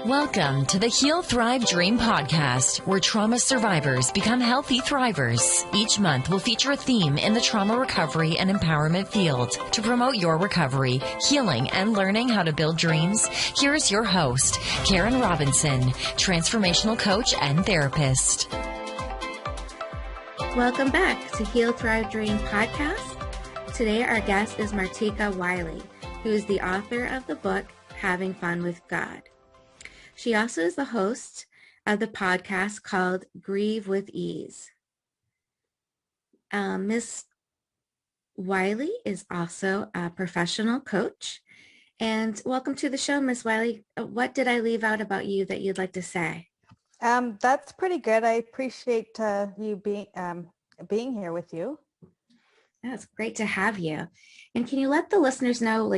Welcome to the Heal, Thrive, Dream podcast, where trauma survivors become healthy thrivers. Each month will feature a theme in the trauma recovery and empowerment field. To promote your recovery, healing, and learning how to build dreams, here is your host, Karen Robinson, transformational coach and therapist. Welcome back to Heal, Thrive, Dream podcast. Today our guest is Martika Whylly, who is the author of the book, Having Fun with God. She also is the host of the podcast called Grieve with Ease. Miss Whylly is also a professional coach. And welcome to the show, Miss Whylly. What did I leave out about you that you'd like to say? That's pretty good. I appreciate you being here with you. Yeah, it's great to have you. And can you let the listeners know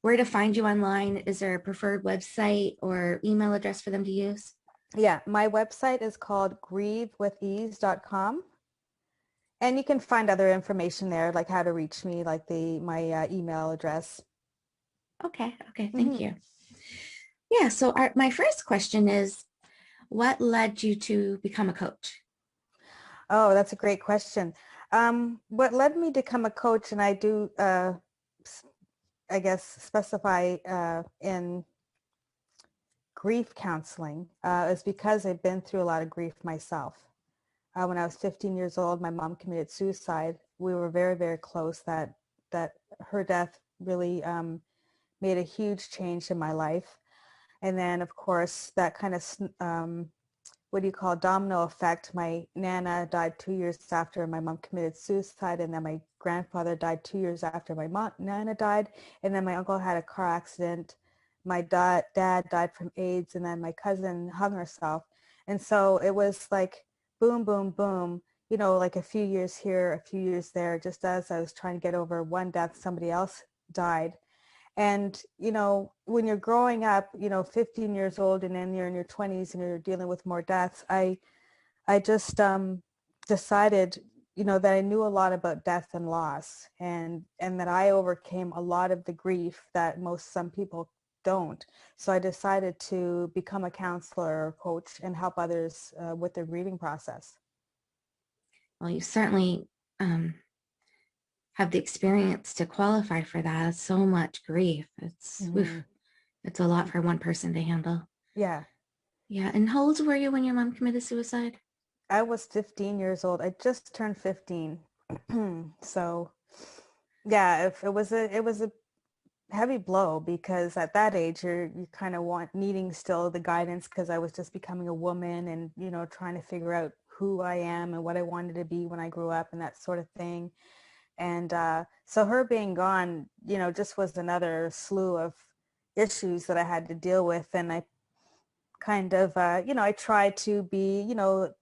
where to find you online? Is there a preferred website or email address for them to use? Yeah, my website is called grievewithease.com. And you can find other information there, like how to reach me, like my email address. Okay, thank you. Yeah, so my first question is, what led you to become a coach? Oh, that's a great question. What led me to become a coach, and I do I guess, specify in grief counseling is because I've been through a lot of grief myself. When I was 15 years old, my mom committed suicide. We were very, very close. That her death really made a huge change in my life. And then, of course, that kind of, domino effect. My Nana died 2 years after my mom committed suicide, and then my grandfather died 2 years after my Nana died, and then my uncle had a car accident. My dad died from AIDS, and then my cousin hung herself. And so it was like boom, boom, boom, like a few years here, a few years there. Just as I was trying to get over one death, somebody else died. And, when you're growing up, 15 years old, and then you're in your 20s and you're dealing with more deaths, I just decided, that I knew a lot about death and loss, and that I overcame a lot of the grief that some people don't. So I decided to become a counselor or coach and help others with their grieving process. Well, you certainly have the experience to qualify for that. It's so much grief. It's a lot for one person to handle. Yeah. Yeah. And how old were you when your mom committed suicide? I was 15 years old. I just turned 15. So yeah, it was a heavy blow, because at that age you're kind of needing still the guidance, because I was just becoming a woman and, trying to figure out who I am and what I wanted to be when I grew up and that sort of thing. And so her being gone, just was another slew of issues that I had to deal with. And I kind of, I tried to be, a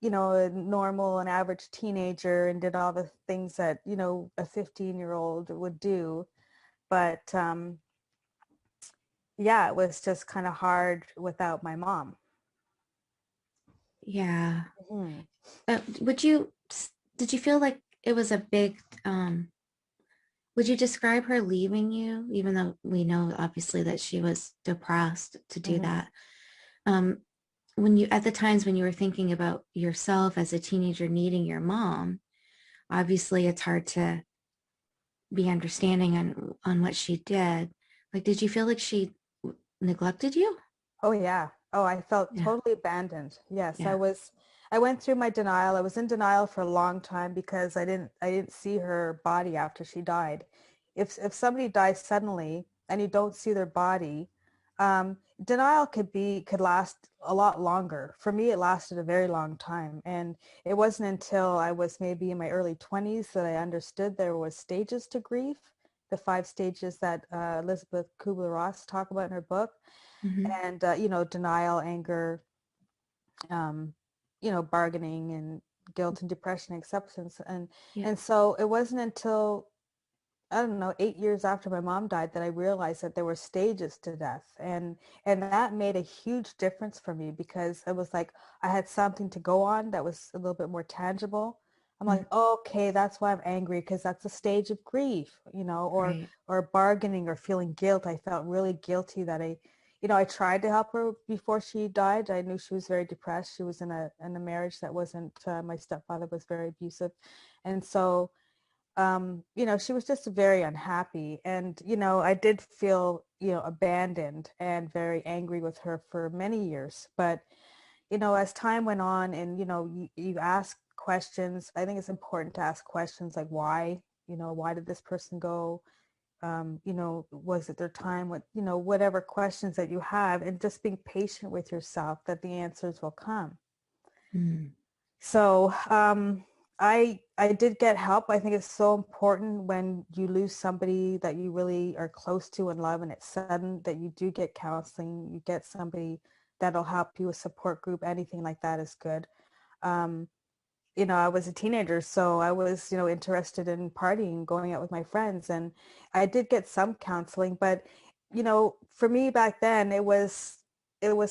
normal and average teenager, and did all the things that, a 15-year-old would do. But it was just kind of hard without my mom. Yeah. Did you feel like it was a big, would you describe her leaving you, even though we know obviously that she was depressed to do that? At the times when you were thinking about yourself as a teenager needing your mom, obviously it's hard to be understanding on what she did. Like, did you feel like she neglected you? Oh yeah. Oh, I felt totally abandoned. Yes, yeah. I went through my denial. I was in denial for a long time because I didn't see her body after she died. If somebody dies suddenly and you don't see their body, denial could last a lot longer. For me, it lasted a very long time. And it wasn't until I was maybe in my early 20s that I understood there was stages to grief, the 5 stages that Elizabeth Kubler-Ross talked about in her book. And, denial, anger, bargaining, and guilt and depression, acceptance. And so it wasn't until, 8 years after my mom died that I realized that there were stages to death. And that made a huge difference for me, because it was like I had something to go on that was a little bit more tangible. I'm like, okay, that's why I'm angry, because that's a stage of grief, or bargaining or feeling guilt. I felt really guilty that I I tried to help her before she died. I knew she was very depressed. She was in a marriage that wasn't, my stepfather was very abusive. And so, she was just very unhappy. And, I did feel, abandoned and very angry with her for many years. But, as time went on and, you ask questions, I think it's important to ask questions like why, why did this person go? Was it their time? Whatever questions that you have, and just being patient with yourself that the answers will come. Mm. So I did get help. I think it's so important when you lose somebody that you really are close to and love, and it's sudden, that you do get counseling. You get somebody that'll help you, a support group, anything like that is good. Um, I was a teenager, so I was, interested in partying, going out with my friends. And I did get some counseling, but, for me back then, it was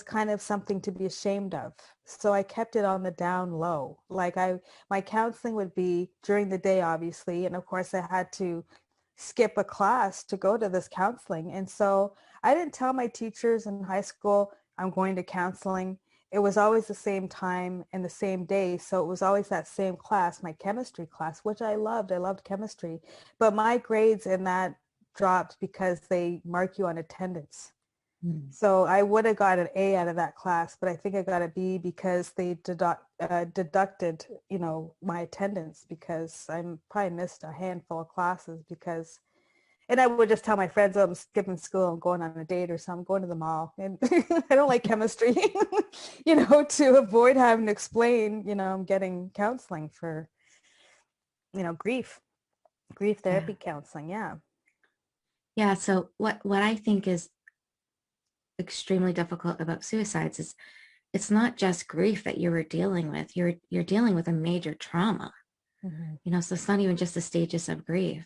kind of something to be ashamed of. So I kept it on the down low. Like my counseling would be during the day, obviously. And of course I had to skip a class to go to this counseling. And so I didn't tell my teachers in high school, I'm going to counseling. It was always the same time and the same day. So it was always that same class, my chemistry class, which I loved. I loved chemistry. But my grades in that dropped because they mark you on attendance. Mm. So I would have got an A out of that class, but I think I got a B because they deducted, my attendance, because I probably missed a handful of classes because. And I would just tell my friends, oh, I'm skipping school, I'm going on a date or something, I'm going to the mall. And I don't like chemistry, to avoid having to explain, I'm getting counseling for, grief Yeah. therapy counseling. Yeah. Yeah. So what I think is extremely difficult about suicides is it's not just grief that you were dealing with. You're dealing with a major trauma. Mm-hmm. So it's not even just the stages of grief.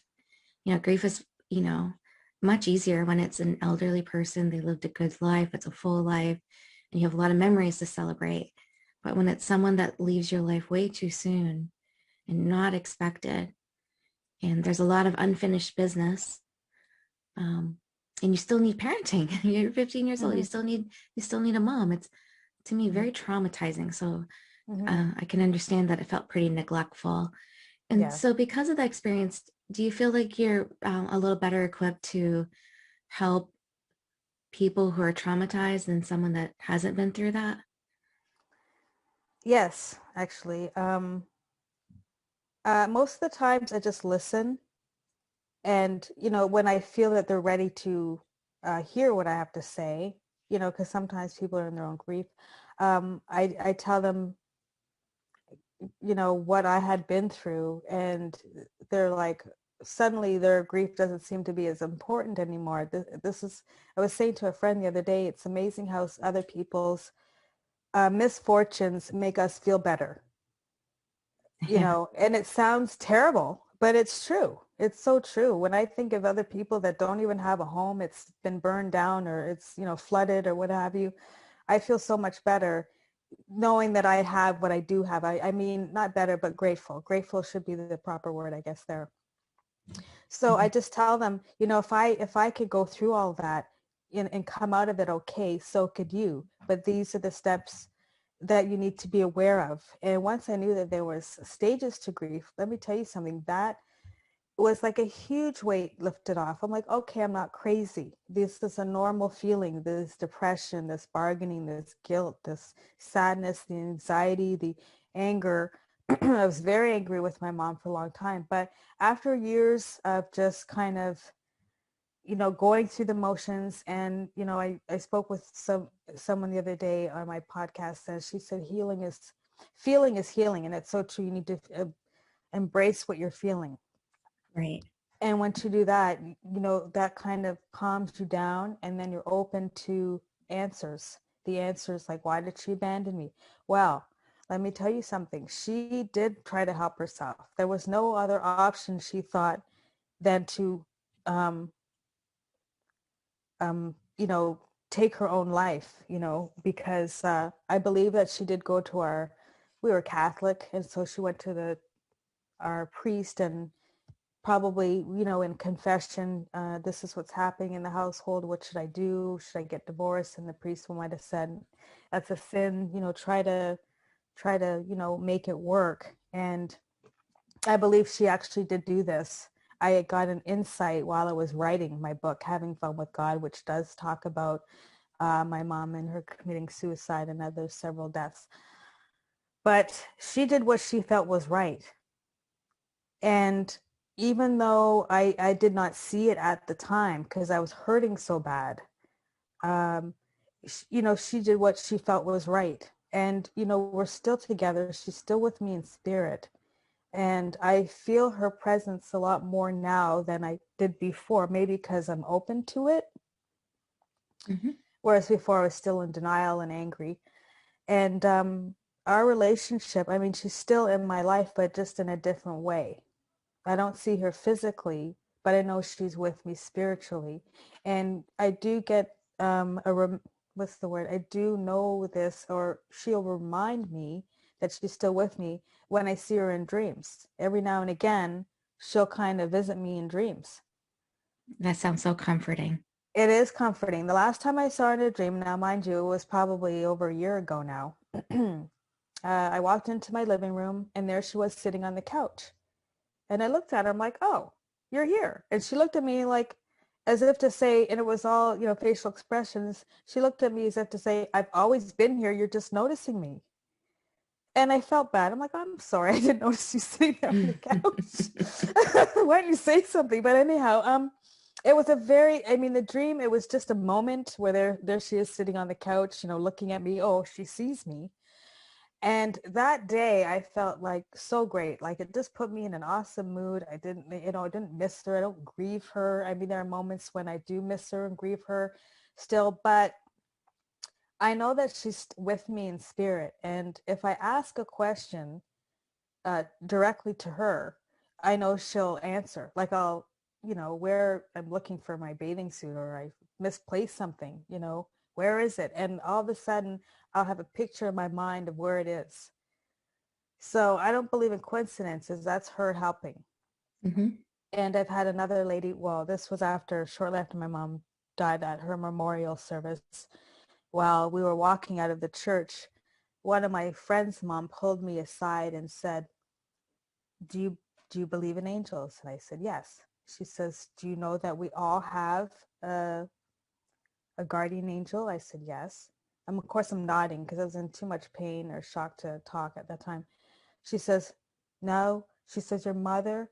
Grief is, much easier when it's an elderly person. They lived a good life. It's a full life and you have a lot of memories to celebrate. But when it's someone that leaves your life way too soon and not expected, and there's a lot of unfinished business, and you still need parenting. You're 15 years old. Mm-hmm. You still need a mom. It's, to me, Mm-hmm. very traumatizing. So Mm-hmm. I can understand that it felt pretty neglectful. And Yeah. so because of that experience, do you feel like you're a little better equipped to help people who are traumatized than someone that hasn't been through that? Yes, actually. Most of the times I just listen. And, when I feel that they're ready to hear what I have to say, because sometimes people are in their own grief, I tell them, what I had been through, and they're like, suddenly their grief doesn't seem to be as important anymore. This is, I was saying to a friend the other day, it's amazing how other people's misfortunes make us feel better, Yeah. and it sounds terrible, but it's true. It's so true. When I think of other people that don't even have a home, it's been burned down or it's, flooded or what have you, I feel so much better knowing that I have what I do have. I mean, not better, but grateful. Grateful should be the proper word, I guess, there. So I Mhm. just tell them, if I could go through all that and come out of it okay, so could you. But these are the steps that you need to be aware of. And once I knew that there was stages to grief, let me tell you something, that was like a huge weight lifted off. I'm like, okay, I'm not crazy. This is a normal feeling, this depression, this bargaining, this guilt, this sadness, the anxiety, the anger. I was very angry with my mom for a long time. But after years of just kind of, going through the motions, and, I spoke with someone the other day on my podcast, and she said, feeling is healing. And it's so true. You need to embrace what you're feeling. Right. And once you do that, that kind of calms you down, and then you're open to answers. The answers like, why did she abandon me? Well, let me tell you something. She did try to help herself. There was no other option, she thought, than to, um, you know, take her own life, because I believe that she did go to we were Catholic, and so she went to our priest, and probably, in confession, this is what's happening in the household. What should I do? Should I get divorced? And the priest might have said, that's a sin, try to, make it work. And I believe she actually did do this. I got an insight while I was writing my book, Having Fun with God, which does talk about my mom and her committing suicide and other several deaths. But she did what she felt was right. And even though I did not see it at the time because I was hurting so bad, she did what she felt was right. And, we're still together. She's still with me in spirit. And I feel her presence a lot more now than I did before, maybe because I'm open to it. Mm-hmm. Whereas before I was still in denial and angry. And our relationship, I mean, she's still in my life, but just in a different way. I don't see her physically, but I know she's with me spiritually. And I do get what's the word? I do know this, or she'll remind me that she's still with me when I see her in dreams. Every now and again, she'll kind of visit me in dreams. That sounds so comforting. It is comforting. The last time I saw her in a dream, now mind you, it was probably over a year ago now. I walked into my living room and there she was sitting on the couch. And I looked at her, I'm like, oh, you're here. And she looked at me like as if to say, and it was all, facial expressions. She looked at me as if to say, I've always been here. You're just noticing me. And I felt bad. I'm like, I'm sorry. I didn't notice you sitting there on the couch. Why didn't you say something? But anyhow, it was the dream, it was just a moment where there she is sitting on the couch, looking at me. Oh, she sees me. And that day I felt like so great. Like it just put me in an awesome mood. I didn't miss her. I don't grieve her. I mean, there are moments when I do miss her and grieve her still, but I know that she's with me in spirit. And if I ask a question directly to her, I know she'll answer. Like I'll, where I'm looking for my bathing suit or I misplaced something, where is it? And all of a sudden I'll have a picture in my mind of where it is. So I don't believe in coincidences. That's her helping. Mm-hmm. And I've had another lady, well, this was shortly after my mom died at her memorial service. While we were walking out of the church, one of my friend's mom pulled me aside and said, do you believe in angels? And I said, yes. She says, do you know that we all have a guardian angel? I said, yes. Of course, I'm nodding because I was in too much pain or shock to talk at that time. She says, no. She says, your mother,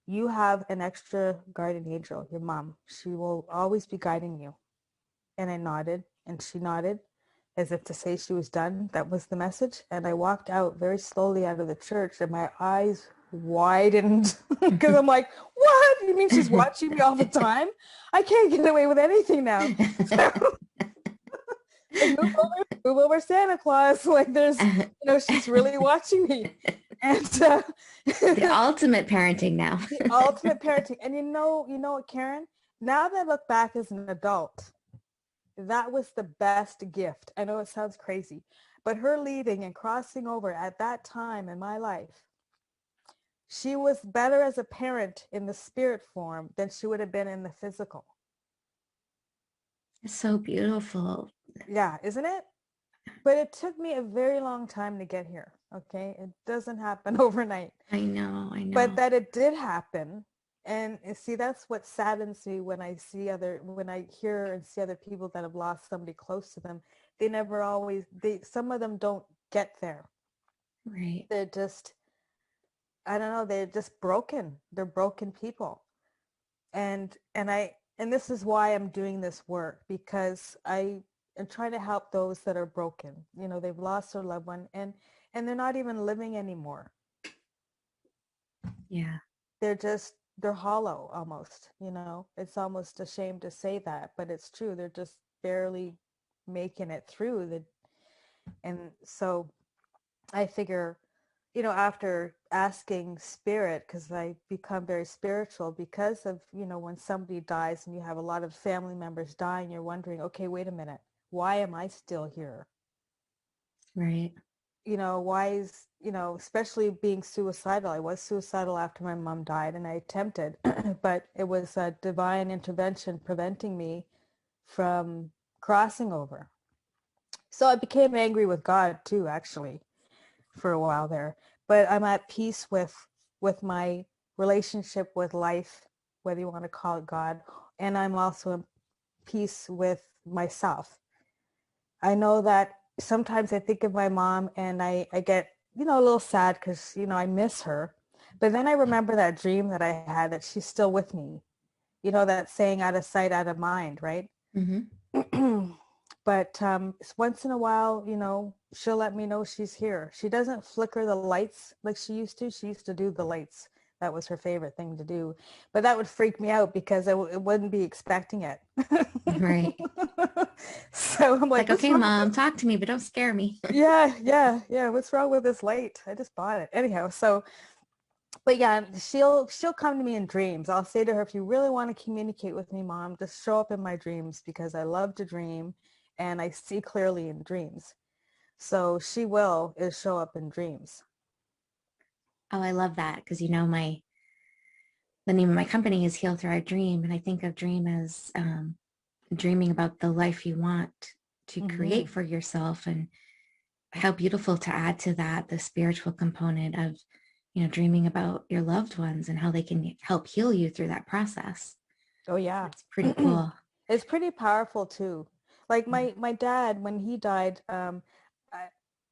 you have an extra guardian angel, your mom. She will always be guiding you. And I nodded, and she nodded as if to say she was done. That was the message. And I walked out very slowly out of the church, and my eyes widened because I'm like, what? You mean she's watching me all the time? I can't get away with anything now. Like, move over, Santa Claus. Like there's, she's really watching me. And the ultimate parenting now. The ultimate parenting. And you know what, Karen? Now that I look back as an adult, that was the best gift. I know it sounds crazy, but her leaving and crossing over at that time in my life, she was better as a parent in the spirit form than she would have been in the physical. It's so beautiful. Yeah, isn't it? But it took me a very long time to get here. Okay. It doesn't happen overnight. I know. But that it did happen. And see, that's what saddens me when I hear and see other people that have lost somebody close to them. Some of them don't get there. Right. They're just, I don't know, they're just broken. They're broken people. And this is why I'm doing this work, because I am trying to help those that are broken. They've lost their loved one and they're not even living anymore. Yeah. They're hollow almost, it's almost a shame to say that, but it's true. They're just barely making it through. And so I figure, after asking spirit, because I become very spiritual because of, when somebody dies and you have a lot of family members dying, you're wondering, okay, wait a minute, why am I still here? Right. why is, especially being suicidal. I was suicidal after my mom died, and I attempted, but it was a divine intervention preventing me from crossing over. So I became angry with God too, actually, for a while there. But I'm at peace with my relationship with life, whether you want to call it God, and I'm also in peace with myself. I know that sometimes I think of my mom and I get, a little sad because, I miss her. But then I remember that dream that I had that she's still with me. That saying out of sight, out of mind, right? Mm-hmm. But once in a while, she'll let me know she's here. She doesn't flicker the lights like she used to. She used to do the lights. That was her favorite thing to do. But that would freak me out because I wouldn't be expecting it. Right. So I'm like, Like, what's okay, wrong with mom, this? talk to me, but don't scare me. Yeah. What's wrong with this light? I just bought it. Anyhow, so, but yeah, she'll come to me in dreams. I'll say to her, if you really want to communicate with me, mom, just show up in my dreams because I love to dream and I see clearly in dreams. So she will is show up in dreams. Oh, I love that because the name of my company is Heal Thrive Dream, and I think of dream as dreaming about the life you want to Mm-hmm. create for yourself, and how beautiful to add to that the spiritual component of dreaming about your loved ones and how they can help heal you through that process. Oh yeah. It's pretty cool. It's pretty powerful too. Like Yeah. my dad, when he died, I,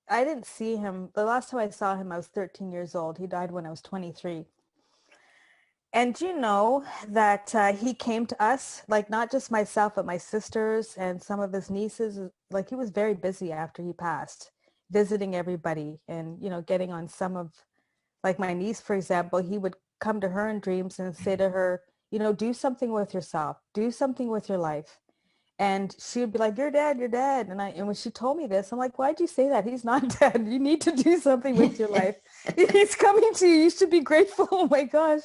I didn't see him. The last time I saw him, I was 13 years old. He died when I was 23. And you know that he came to us, like not just myself, but my sisters and some of his nieces. Like he was very busy after he passed, visiting everybody and, getting on some of, like my niece, for example, he would come to her in dreams and say to her, do something with yourself, do something with your life. And she would be like, you're dead, you're dead. And when she told me this, I'm like, why'd you say that? He's not dead. You need to do something with your life. He's coming to you. You should be grateful. Oh my gosh.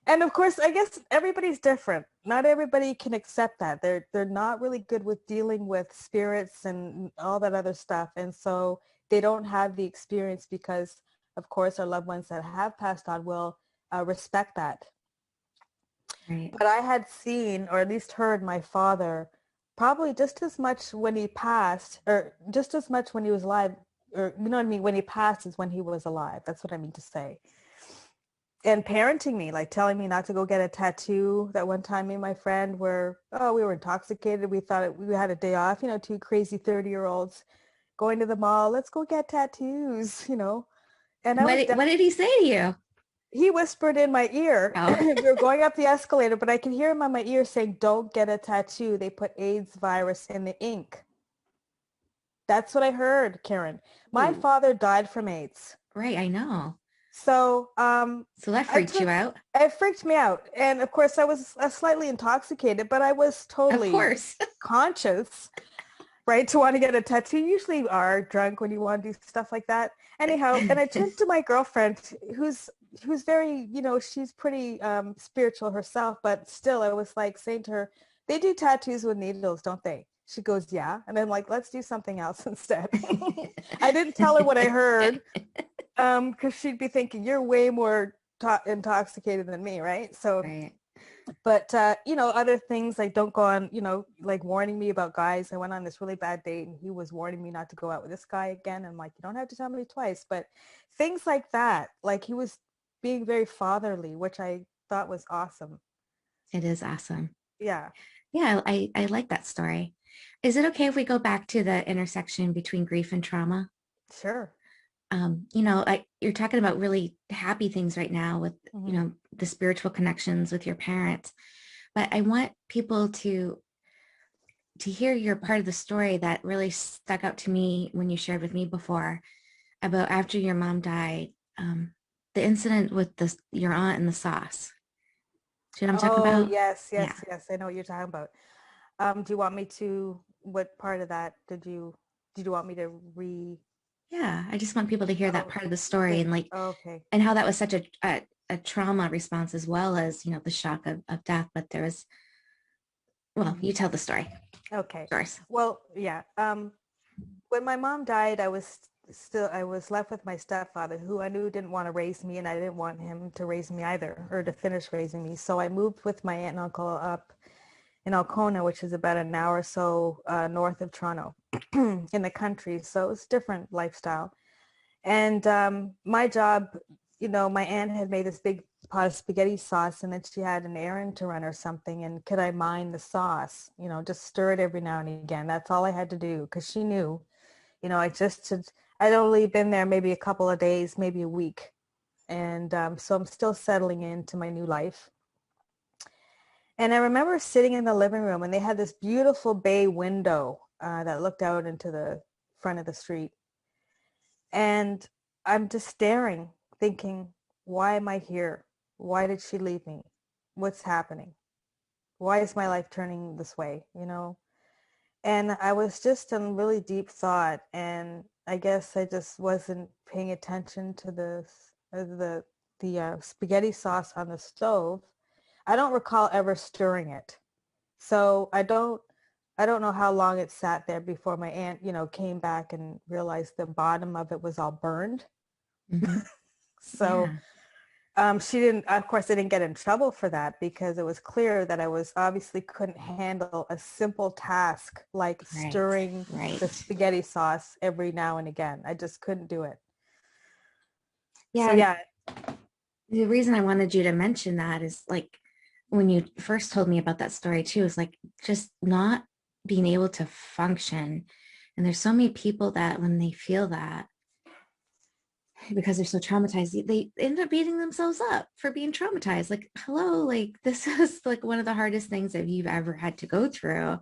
And of course, I guess everybody's different. Not everybody can accept that. They're not really good with dealing with spirits and all that other stuff. And so they don't have the experience because, of course, our loved ones that have passed on will respect that. Right. But I had seen, or at least heard, my father probably just as much when he passed, or just as much when he was alive, or you know what I mean, when he passed is when he was alive. That's what I mean to say. And parenting me, like telling me not to go get a tattoo. That one time me and my friend we were intoxicated. We thought we had a day off, two crazy 30-year-olds going to the mall. Let's go get tattoos. And I was What did he say to you? he whispered in my ear. Oh. We were going up the escalator, but I could hear him on my ear saying, don't get a tattoo. They put AIDS virus in the ink. That's what I heard, Karen. My Ooh. father died from AIDS. Right, I know. So So that I freaked you took, out. it freaked me out. And of course I was slightly intoxicated, but I was Of totally course. conscious, right, to want to get a tattoo. You usually are drunk when you want to do stuff like that. Anyhow, and I turned to my girlfriend who's very, she's pretty spiritual herself, but still I was like saying to her, they do tattoos with needles, don't they? She goes, yeah. And I'm like, let's do something else instead. I didn't tell her what I heard because she'd be thinking, you're way more intoxicated than me, right? So Right. but other things like don't go on, like warning me about guys. I went on this really bad date and he was warning me not to go out with this guy again. I'm like, you don't have to tell me twice. But things like that, like he was being very fatherly, which I thought was awesome. It is awesome. Yeah, Yeah, I like that story. Is it okay if we go back to the intersection between grief and trauma? sure. You're talking about really happy things right now with, Mm-hmm. the spiritual connections with your parents. But I want people to hear your part of the story that really stuck out to me when you shared with me before about after your mom died, the incident with your aunt and the sauce. Do you know what I'm talking Oh, about? yes, Yeah. yes, yes. I know what you're talking about. Do you want me to, what part of that did you want me to Yeah. I just want people to hear that oh, part of the story and okay. and how that was such a trauma response as well as, the shock of death. But there was, well, Mm-hmm. you tell the story. Okay. Yours. Well, yeah. When my mom died, I was I was left with my stepfather, who I knew didn't want to raise me, and I didn't want him to raise me either, or to finish raising me. So I moved with my aunt and uncle up in Alcona, which is about an hour or so north of Toronto in the country. So it's different lifestyle. And my job, my aunt had made this big pot of spaghetti sauce, and then she had an errand to run or something. And could I mind the sauce? Just stir it every now and again. That's all I had to do, because she knew, I'd only been there maybe a couple of days, maybe a week. And so I'm still settling into my new life. And I remember sitting in the living room, and they had this beautiful bay window that looked out into the front of the street. And I'm just staring, thinking, why am I here? Why did she leave me? What's happening? Why is my life turning this way? And I was just in really deep thought, and I guess I just wasn't paying attention to the spaghetti sauce on the stove. I don't recall ever stirring it. So I don't know how long it sat there before my aunt, came back and realized the bottom of it was all burned. Mm-hmm. So she didn't, of course, I didn't get in trouble for that, because it was clear that I was obviously couldn't handle a simple task like stirring the spaghetti sauce every now and again. I just couldn't do it. Yeah. So, yeah. The reason I wanted you to mention that is, like, when you first told me about that story too, is like just not being able to function. And there's so many people that when they feel that, because they're so traumatized, they end up beating themselves up for being traumatized. Like, hello, like this is like one of the hardest things that you've ever had to go through.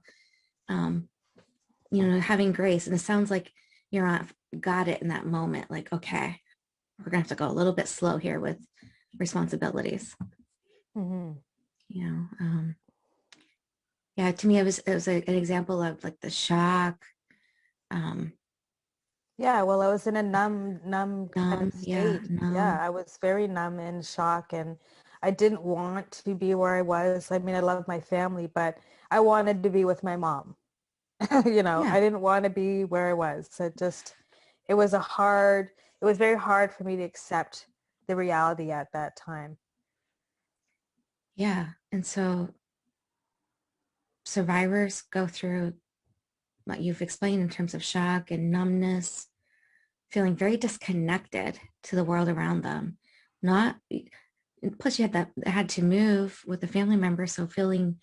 Having grace. And it sounds like you're got it in that moment. Like, okay, we're gonna have to go a little bit slow here with responsibilities. Mm-hmm. Yeah, to me, it was an example of like the shock. Yeah, well, I was in a numb kind of state. Yeah, I was very numb and shock, and I didn't want to be where I was. I mean, I love my family, but I wanted to be with my mom. I didn't want to be where I was. It was very hard for me to accept the reality at that time. Yeah. And so survivors go through what you've explained in terms of shock and numbness, feeling very disconnected to the world around them. Plus you had to move with a family member, so feeling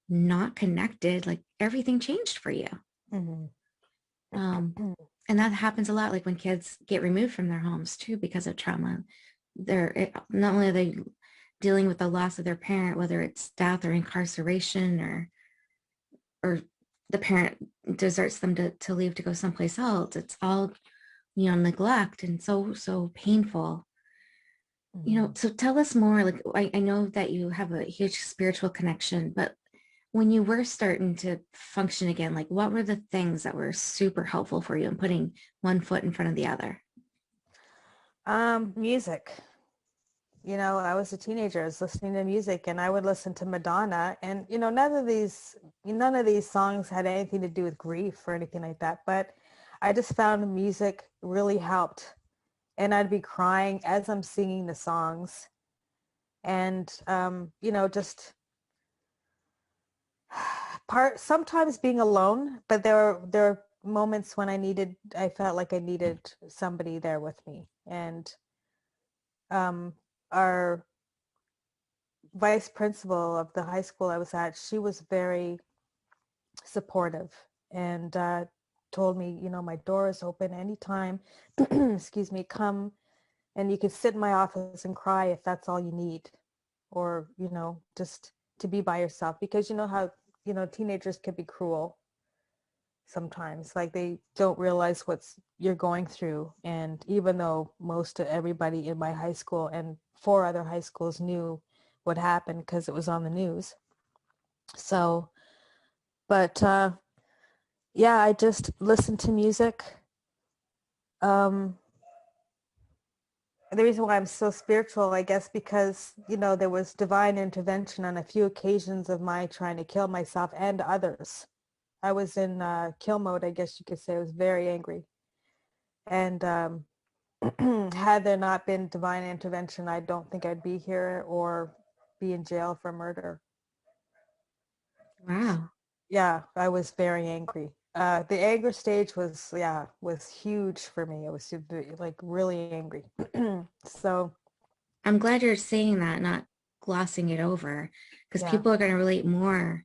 not connected, like everything changed for you. Mm-hmm. And that happens a lot, like when kids get removed from their homes too because of trauma. Not only are they dealing with the loss of their parent, whether it's death or incarceration, or the parent deserts them to leave to go someplace else. It's all, neglect, and so painful. Mm-hmm. So tell us more. Like, I know that you have a huge spiritual connection, but when you were starting to function again, like what were the things that were super helpful for you in putting one foot in front of the other? Music. I was a teenager. I was listening to music, and I would listen to Madonna, and none of these songs had anything to do with grief or anything like that. But I just found music really helped, and I'd be crying as I'm singing the songs, and just sometimes being alone. But there were moments when I felt like I needed somebody there with me, and our vice principal of the high school I was at, she was very supportive, and told me, my door is open anytime. Excuse me, come, and you can sit in my office and cry if that's all you need, or just to be by yourself, because you know how teenagers can be cruel sometimes. Like, they don't realize what's you're going through, and even though most of everybody in my high school and 4 other high schools knew what happened because it was on the news. So, but yeah, I just listened to music. The reason why I'm so spiritual, I guess, because there was divine intervention on a few occasions of my trying to kill myself and others. I was in kill mode, I guess you could say. I was very angry, And had there not been divine intervention, I don't think I'd be here or be in jail for murder. Wow. Yeah, I was very angry. The anger stage was huge for me. It was like really angry. So I'm glad you're saying that, not glossing it over, because yeah, people are going to relate more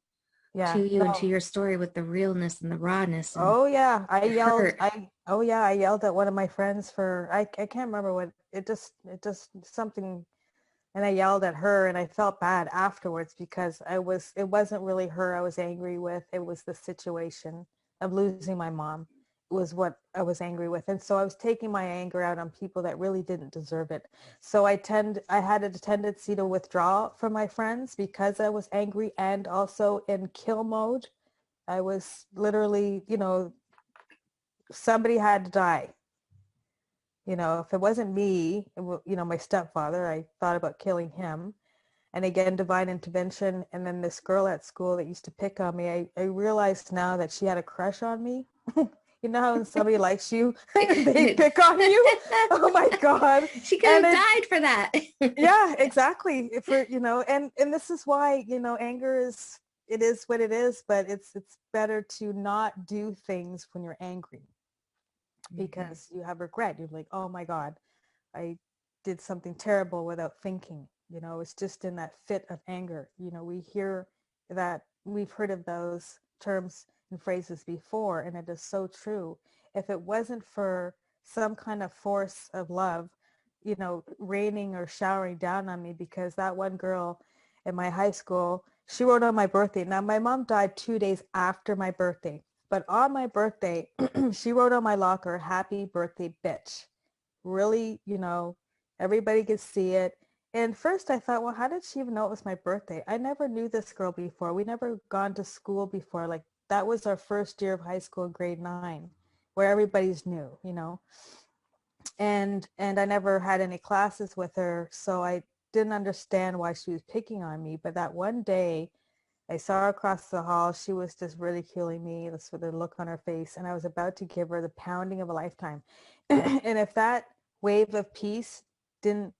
to yeah, you and to no. your story with the realness and the rawness and Oh yeah, the hurt. I yelled at one of my friends for I can't remember what it just something, and I yelled at her, and I felt bad afterwards because it wasn't really her I was angry with. It was the situation of losing my mom was what I was angry with. And so I was taking my anger out on people that really didn't deserve it. So I had a tendency to withdraw from my friends because I was angry and also in kill mode. I was literally, somebody had to die. If it wasn't me, my stepfather, I thought about killing him. And again, divine intervention. And then this girl at school that used to pick on me, I realized now that she had a crush on me. You know how when somebody likes you, they pick on you? Oh my God. She could And have died for that. yeah, exactly. And this is why, anger it is what it is, but it's better to not do things when you're angry because you have regret. You're like, oh my God, I did something terrible without thinking. It's just in that fit of anger. We've heard of those terms and phrases before, and it is so true. If it wasn't for some kind of force of love, raining or showering down on me, because that one girl in my high school, she wrote on my birthday. Now, my mom died 2 days after my birthday, but on my birthday, she wrote on my locker, "Happy birthday, bitch." Really, everybody could see it. And first I thought, well, how did she even know it was my birthday? I never knew this girl before. We never gone to school before. Like that was our first year of high school, grade 9, where everybody's new. And I never had any classes with her. So I didn't understand why she was picking on me. But that one day I saw her across the hall. She was just ridiculing me with the look on her face. And I was about to give her the pounding of a lifetime. And if that wave of peace didn't,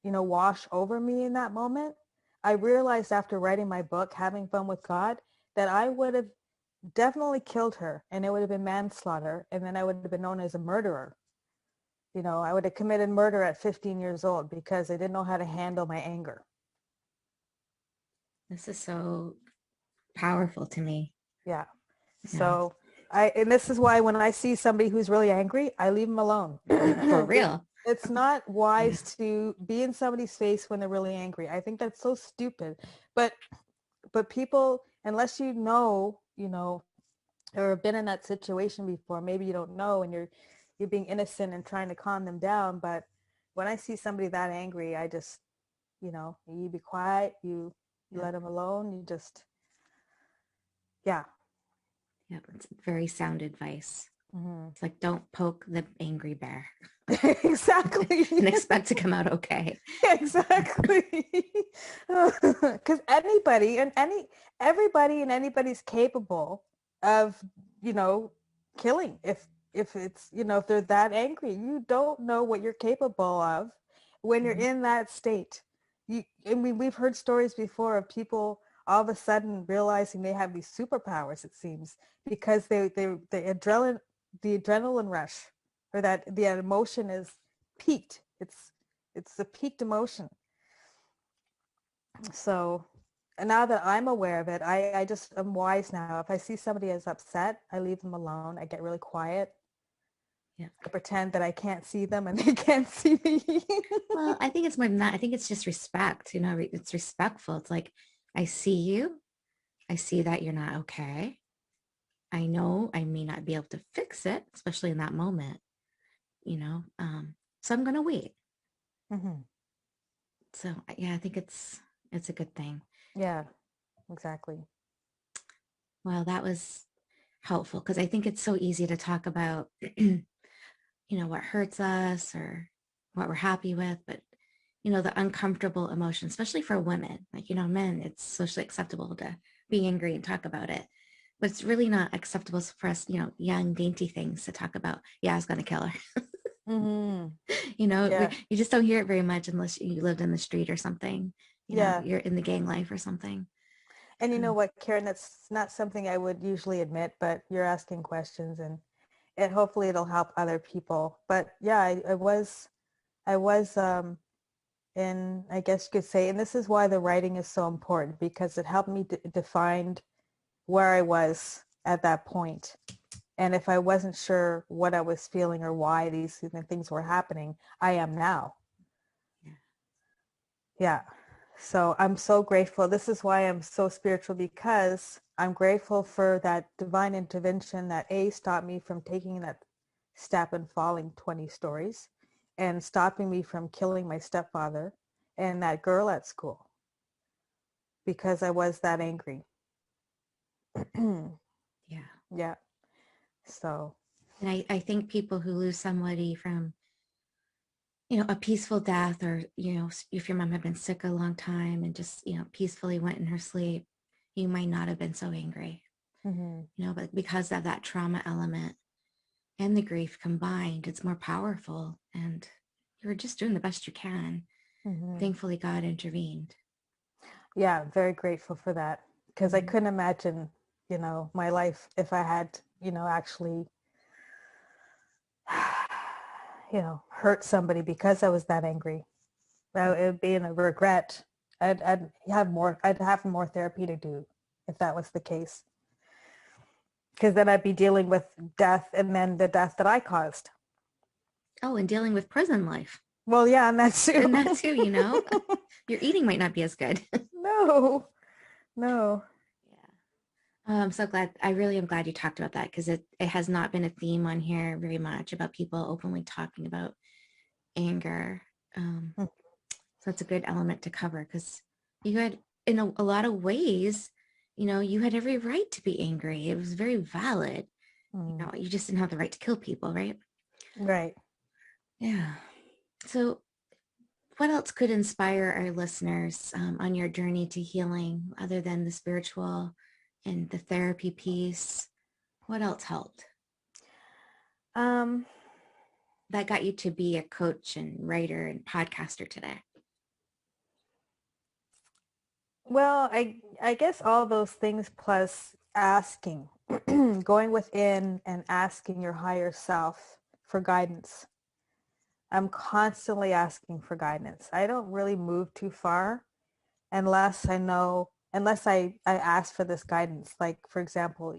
wash over me in that moment, I realized after writing my book, Having Fun with God, that I would have definitely killed her and it would have been manslaughter. And then I would have been known as a murderer. I would have committed murder at 15 years old because I didn't know how to handle my anger. This is so powerful to me. Yeah. Yeah. So and this is why when I see somebody who's really angry, I leave them alone. For real. It's not wise to be in somebody's face when they're really angry. I think that's so stupid. But people, unless or have been in that situation before, maybe you don't know and you're being innocent and trying to calm them down. But when I see somebody that angry, I just, you be quiet, you let them alone, you just, yeah. Yeah, it's very sound advice. Mm-hmm. It's like, don't poke the angry bear. Exactly. And expect to come out okay. Exactly. Because everybody and anybody's capable of, killing if it's, if they're that angry. You don't know what you're capable of when you're in that state. We've heard stories before of people all of a sudden realizing they have these superpowers, it seems, because the adrenaline rush or that the emotion is peaked. It's a peaked emotion. So, and now that I'm aware of it, I'm wise now. If I see somebody is upset, I leave them alone. I get really quiet. Yeah. I pretend that I can't see them and they can't see me. Well, I think it's more than that. I think it's just respect. It's respectful. It's like, I see you. I see that you're not okay. I know I may not be able to fix it, especially in that moment, so I'm going to wait. Mm-hmm. So yeah, I think it's a good thing. Yeah, exactly. Well, that was helpful because I think it's so easy to talk about, what hurts us or what we're happy with, but the uncomfortable emotion, especially for women, like, men, it's socially acceptable to be angry and talk about it. But it's really not acceptable for us, young, dainty things to talk about. Yeah, I was going to kill her. Mm-hmm. We, Yeah. you just don't hear it very much unless you lived in the street or something. Yeah. You're in the gang life or something. And you know what, Karen, that's not something I would usually admit, but you're asking questions and hopefully it'll help other people. But yeah, I was in, I guess you could say, and this is why the writing is so important, because it helped me define where I was at that point. And if I wasn't sure what I was feeling or why these things were happening, I am now. Yeah. So I'm so grateful. This is why I'm so spiritual, because I'm grateful for that divine intervention that stopped me from taking that step and falling 20 stories and stopping me from killing my stepfather and that girl at school because I was that angry. Yeah. Yeah. So. And I think people who lose somebody from, a peaceful death, or, if your mom had been sick a long time and just, peacefully went in her sleep, you might not have been so angry, Mm-hmm. but because of that trauma element and the grief combined, it's more powerful, and you were just doing the best you can. Mm-hmm. Thankfully, God intervened. Yeah, very grateful for that, because I couldn't imagine, my life if I had, actually, hurt somebody because I was that angry. It would be in a regret. I'd have more therapy to do if that was the case. Because then I'd be dealing with death and then the death that I caused. Oh, and dealing with prison life. Well, yeah, and that's too. And that too, your eating might not be as good. No. Yeah. I'm so glad. I really am glad you talked about that, because it has not been a theme on here very much about people openly talking about anger. So that's a good element to cover, because you had, in a lot of ways, you had every right to be angry. It was very valid. You just didn't have the right to kill people, right? Right. Yeah. So what else could inspire our listeners on your journey to healing, other than the spiritual and the therapy piece? What else helped Um, that got you to be a coach and writer and podcaster today? well, I guess all those things plus asking, going within and asking your higher self for guidance. I'm constantly asking for guidance. I don't really move too far unless I ask for this guidance. Like, for example,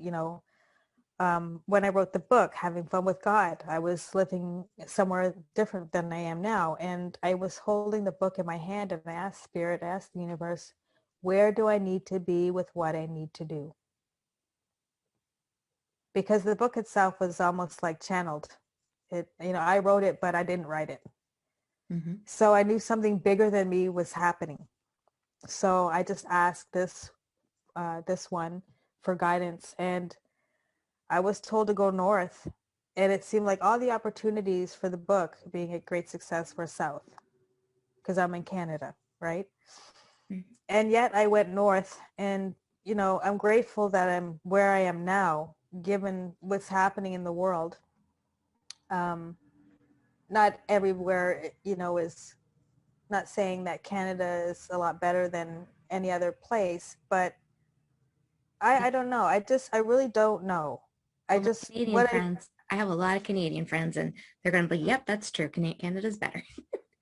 when I wrote the book, Having Fun with God, I was living somewhere different than I am now. And I was holding the book in my hand and I asked Spirit, I asked the universe, where do I need to be with what I need to do? Because the book itself was almost like channeled. I wrote it, but I didn't write it. Mm-hmm. So I knew something bigger than me was happening. So I just asked this one for guidance, and I was told to go north, and it seemed like all the opportunities for the book being a great success were south, because I'm in Canada, right? Mm-hmm. And yet I went north, and I'm grateful that I'm where I am now, given what's happening in the world. Not everywhere, is not saying that Canada is a lot better than any other place, but I don't know. I really don't know. I Well, my just, Canadian friends, I have a lot of Canadian friends, and they're going to be, yep, that's true. Canada's better.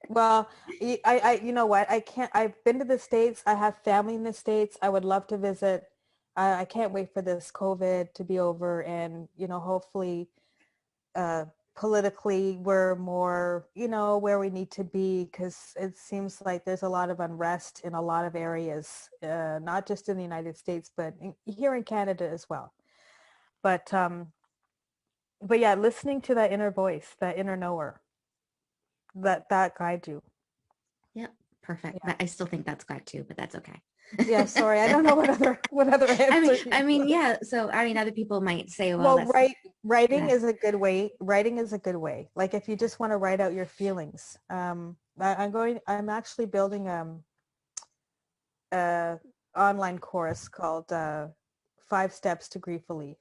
well, you know what? I've been to the States. I have family in the States. I would love to visit. I can't wait for this COVID to be over, and, hopefully, politically we're more, where we need to be, because it seems like there's a lot of unrest in a lot of areas, not just in the United States, but here in Canada as well. But yeah, listening to that inner voice, that inner knower, that guides you. Yep, perfect. Yeah. I still think that's God too, but that's okay. Yeah, sorry, I don't know what other answer. Yeah. So, other people might say, well, Well, that's, writing yeah. is a good way. Writing is a good way. Like, if you just want to write out your feelings. I'm actually building a online course called 5 steps to grief relief.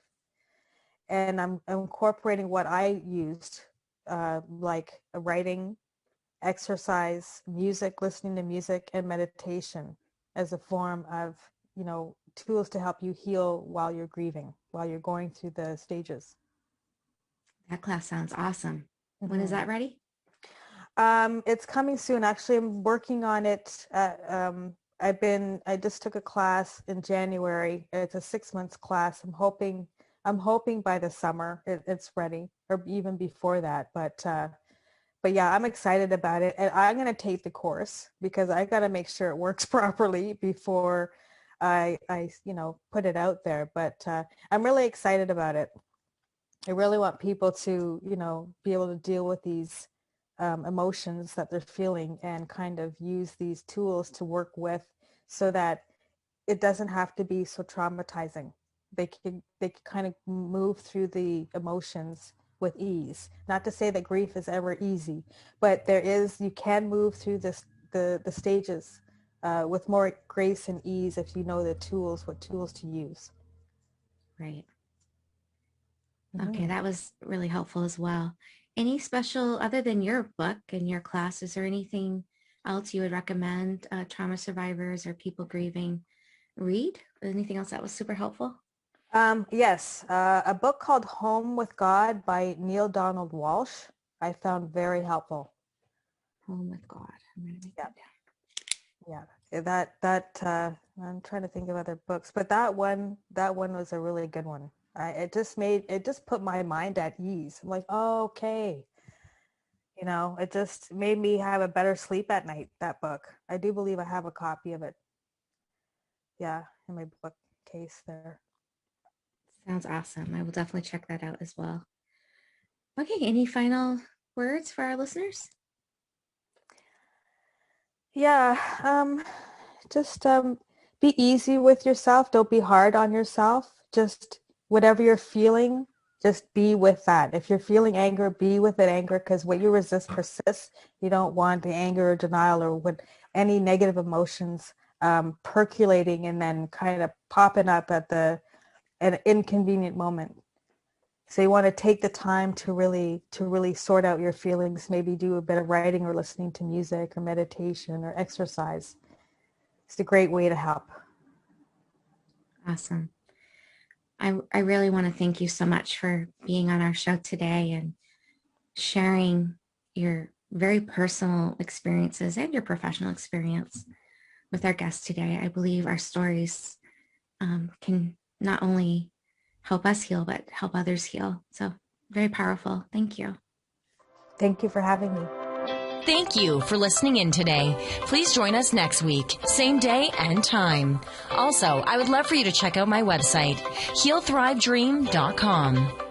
And I'm incorporating what I used, like writing, exercise, music, listening to music, and meditation as a form of, tools to help you heal while you're grieving, while you're going through the stages. That class sounds awesome. When is that ready? It's coming soon. Actually, I'm working on it. I just took a class in January. It's a 6 months class. I'm hoping by the summer it's ready, or even before that. But yeah, I'm excited about it, and I'm going to take the course because I got to make sure it works properly before I put it out there. But I'm really excited about it. I really want people to, be able to deal with these emotions that they're feeling and kind of use these tools to work with, so that it doesn't have to be so traumatizing. They can kind of move through the emotions with ease. Not to say that grief is ever easy, but you can move through the stages with more grace and ease if you know what tools to use. Right. Okay, that was really helpful as well. Any special, other than your book and your class, is there anything else you would recommend trauma survivors or people grieving read? Anything else that was super helpful? Yes, a book called Home with God by Neil Donald Walsh I found very helpful. Home with God. I'm going to make that down. Yeah, that I'm trying to think of other books, but that one was a really good one. It just put my mind at ease. I'm like, oh, okay. It just made me have a better sleep at night, that book. I do believe I have a copy of it. Yeah, in my bookcase there. Sounds awesome. I will definitely check that out as well. Okay, any final words for our listeners? Yeah, just be easy with yourself. Don't be hard on yourself. Just whatever you're feeling, just be with that. If you're feeling anger, be with that anger, because what you resist persists. You don't want the anger or denial or any negative emotions percolating and then kind of popping up at an inconvenient moment. So you want to take the time to really sort out your feelings, maybe do a bit of writing or listening to music or meditation or exercise. It's a great way to help. Awesome. I really want to thank you so much for being on our show today and sharing your very personal experiences and your professional experience with our guests today. I believe our stories can not only help us heal, but help others heal. So very powerful. Thank you. Thank you for having me. Thank you for listening in today. Please join us next week, same day and time. Also, I would love for you to check out my website, healthrivedream.com.